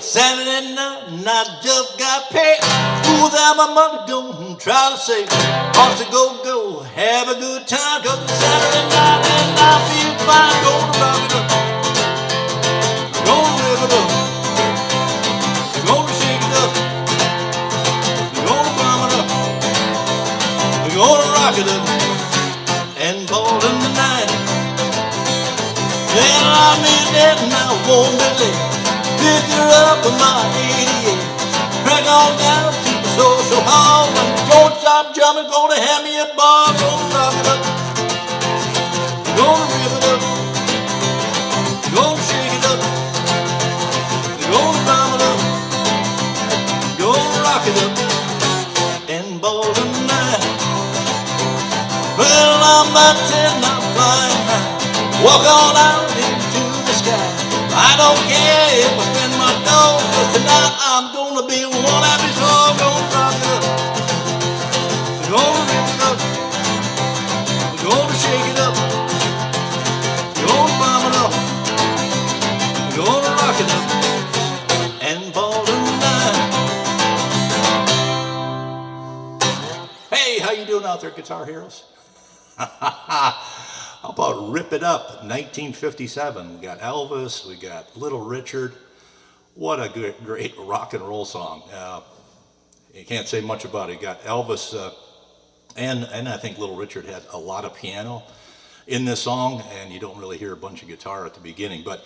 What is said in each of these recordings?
it's Saturday night and I just got paid. Who's out my money, don't try to save. Want to go, have a good time, 'cause it's Saturday night and I feel fine. Gonna rock it up, gonna live it up, gonna shake it up, gonna bomb it up, we're gonna rock it up and ball in the night. And I'm in there and I won't be late. Pick her up in my 88. Crack on down to the social hall. And don't stop jumping, gonna hand me a bar. Gonna rock it up, gonna rip it up, gonna shake it up, gonna bomb it up, gonna rock it up and ball tonight. Well, I'm at 10, I'm flying high. Walk on out into the sky. I don't care if I spend my dough, 'cause tonight I'm gonna be one happy soul. Gonna rock it up, gonna rip it up, gonna shake it up, gonna bomb it up, gonna rock it up and ball tonight. Hey, how you doing out there, Guitar Heroes? How about Rip It Up, 1957? We got Elvis, we got Little Richard. What a great rock and roll song. You can't say much about it. You got Elvis, and I think Little Richard had a lot of piano in this song, and you don't really hear a bunch of guitar at the beginning. But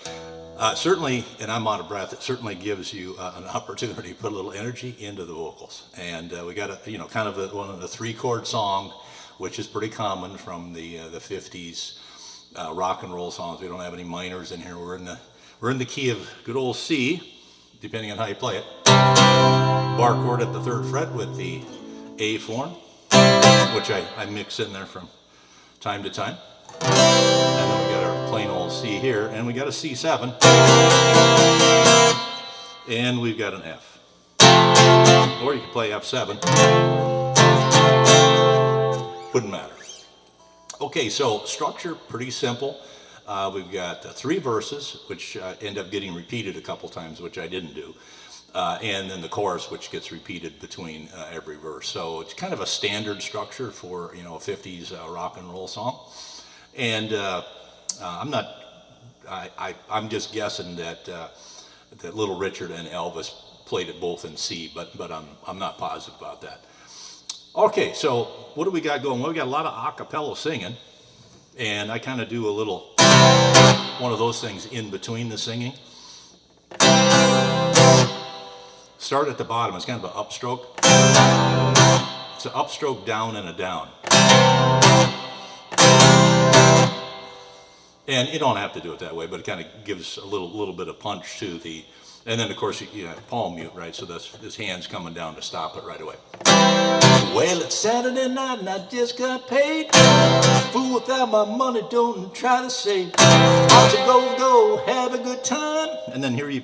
certainly, and I'm out of breath, it certainly gives you an opportunity to put a little energy into the vocals. And we got a, kind of one of the 3-chord song, which is pretty common from the 50s rock and roll songs. We don't have any minors in here. We're in the key of good old C, depending on how you play it. Bar chord at the 3rd fret with the A form, which I mix in there from time to time. And then we got our plain old C here, and we got a C7, and we've got an F. Or you can play F7. Wouldn't matter. Okay, so structure, pretty simple. We've got 3 verses, which end up getting repeated a couple times, which I didn't do. And then the chorus, which gets repeated between every verse. So it's kind of a standard structure for, a 50s rock and roll song. And I'm just guessing that Little Richard and Elvis played it both in C, but I'm not positive about that. Okay, so what do we got going? Well, we got a lot of a cappella singing, and I kind of do a little, one of those things in between the singing. Start at the bottom, it's kind of an upstroke. It's an upstroke down and a down. And you don't have to do it that way, but it kind of gives a little bit of punch to the, and then of course you have palm mute, right? So this hand's coming down to stop it right away. Well, it's Saturday night and I just got paid. Fool without my money, don't try to save. Want to go, have a good time. And then here you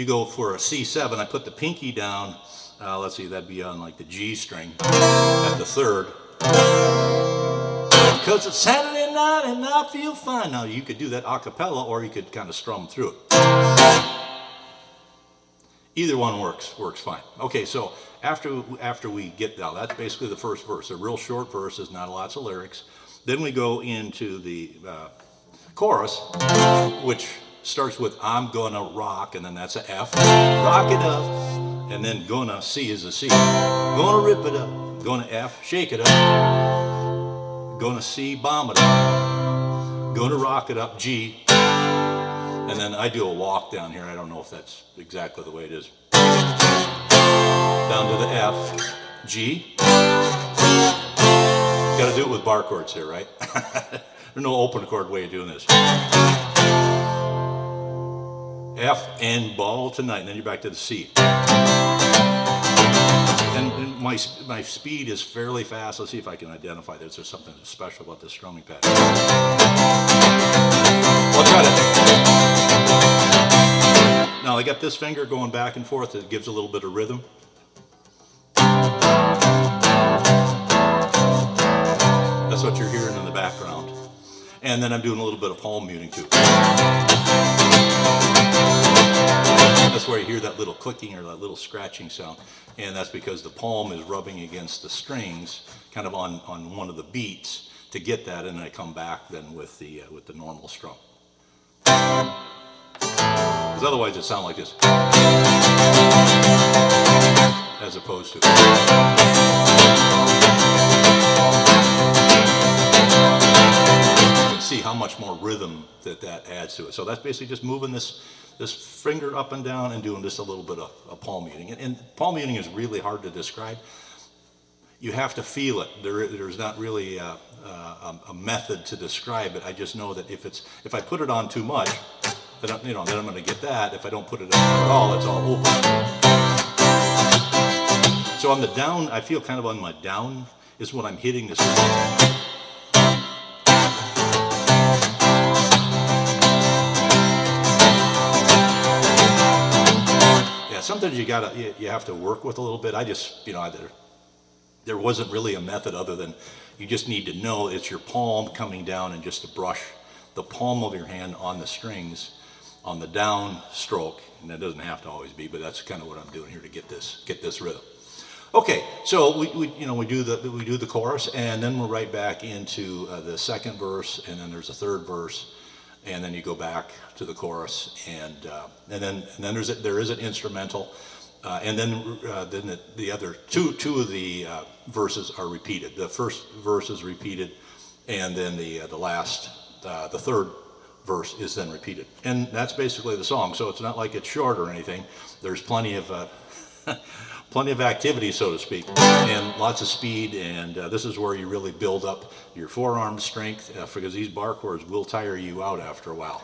go for a C7. I put the pinky down. Let's see, that'd be on like the G string at the 3rd. Because it's Saturday night and I feel fine. Now you could do that a cappella, or you could kind of strum through it. Either one works fine. Okay, so after we get down, that's basically the first verse. A real short verse, there's not lots of lyrics. Then we go into the chorus, which starts with I'm gonna rock, and then that's a F. Rock it up, and then gonna, C is a C. Gonna rip it up, gonna F, shake it up. Gonna C, bomb it up. Gonna rock it up, G. And then I do a walk down here. I don't know if that's exactly the way it is. Down to the F, G. Got to do it with bar chords here, right? There's no open chord way of doing this. F and ball tonight, and then you're back to the C. And my speed is fairly fast. Let's see if I can identify this. There's something special about this strumming pattern. Well, try it. Now I got this finger going back and forth. It gives a little bit of rhythm. That's what you're hearing in the background. And then I'm doing a little bit of palm muting too. That's that's where you hear that little clicking or that little scratching sound. And that's because the palm is rubbing against the strings kind of on one of the beats to get that, and then I come back then with the normal strum. Because otherwise it sounds like this, as opposed to. You can see how much more rhythm that adds to it. So that's basically just moving this finger up and down and doing just a little bit of palm muting. And palm muting is really hard to describe. You have to feel it. There's not really a method to describe it. I just know that if I put it on too much, then I'm going to get that. If I don't put it on at all, it's all open. So on the down, I feel kind of on my down is when I'm hitting this. Yeah, sometimes you have to work with a little bit. I just, there wasn't really a method other than you just need to know it's your palm coming down and just to brush the palm of your hand on the strings on the down stroke, and that doesn't have to always be, but that's kind of what I'm doing here to get this rhythm. Okay, so we do the chorus, and then we're right back into the second verse, and then there's a third verse, and then you go back to the chorus, and then there is an instrumental, and then the other two of the verses are repeated. The first verse is repeated, and then the third verse is then repeated, and that's basically the song. So it's not like it's short or anything. There's plenty of activity, so to speak, and lots of speed, and this is where you really build up your forearm strength, because these bar chords will tire you out after a while,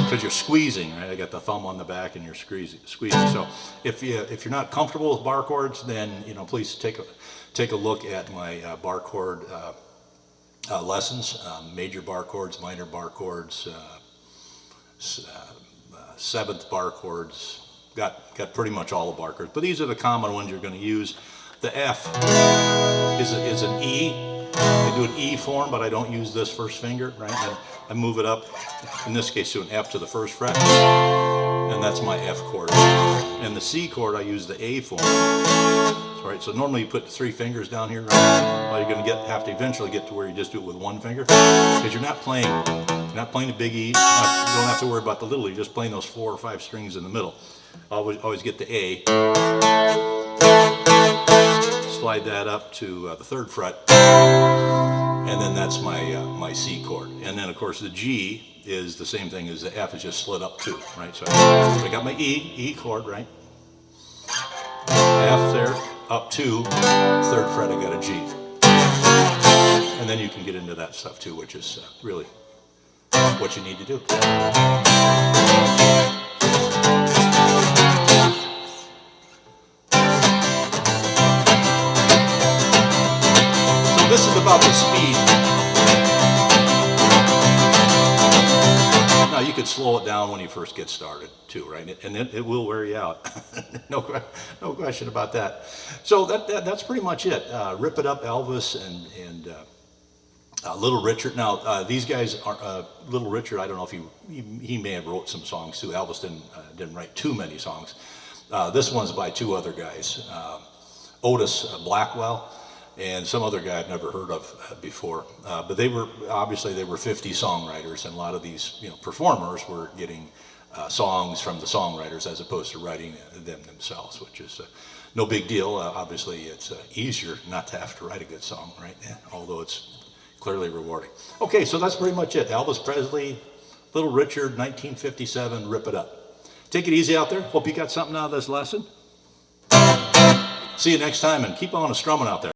because you're squeezing, right? I got the thumb on the back and you're squeezing. So if you're not comfortable with bar chords, then please take a look at my bar chord lessons, major bar chords, minor bar chords, seventh bar chords. Got pretty much all the bar chords, but these are the common ones you're going to use. The F is an E. I do an E form, but I don't use this first finger, right? I move it up, in this case, to an F to the first fret, and that's my F chord. And the C chord, I use the A form. Right, so normally you put 3 fingers down here, right? Well, you're going to have to eventually get to where you just do it with 1 finger, because you're not playing a big E. You don't have to worry about the little E. You're just playing those 4 or 5 strings in the middle. Always get the A. Slide that up to the 3rd fret, and then that's my C chord. And then of course the G is the same thing as the F, is just slid up 2, right? So I got my E chord, right? F there, up 2, 3rd fret, I got a G. And then you can get into that stuff too, which is really what you need to do. So this is about the speed. Now you could slow it down when you first get started too, right? And it will wear you out. no question about that. So that's pretty much it. Rip It Up, Elvis, and Little Richard. Now these guys are Little Richard. I don't know if he may have wrote some songs too. Elvis didn't write too many songs. This one's by 2 other guys, Otis Blackwell and some other guy I've never heard of before. But they were 50 songwriters, and a lot of these performers were getting songs from the songwriters as opposed to writing them themselves, which is no big deal. Obviously, it's easier not to have to write a good song, right? Although it's clearly rewarding. Okay, so that's pretty much it. Elvis Presley, Little Richard, 1957, Rip It Up. Take it easy out there. Hope you got something out of this lesson. See you next time, and keep on strumming out there.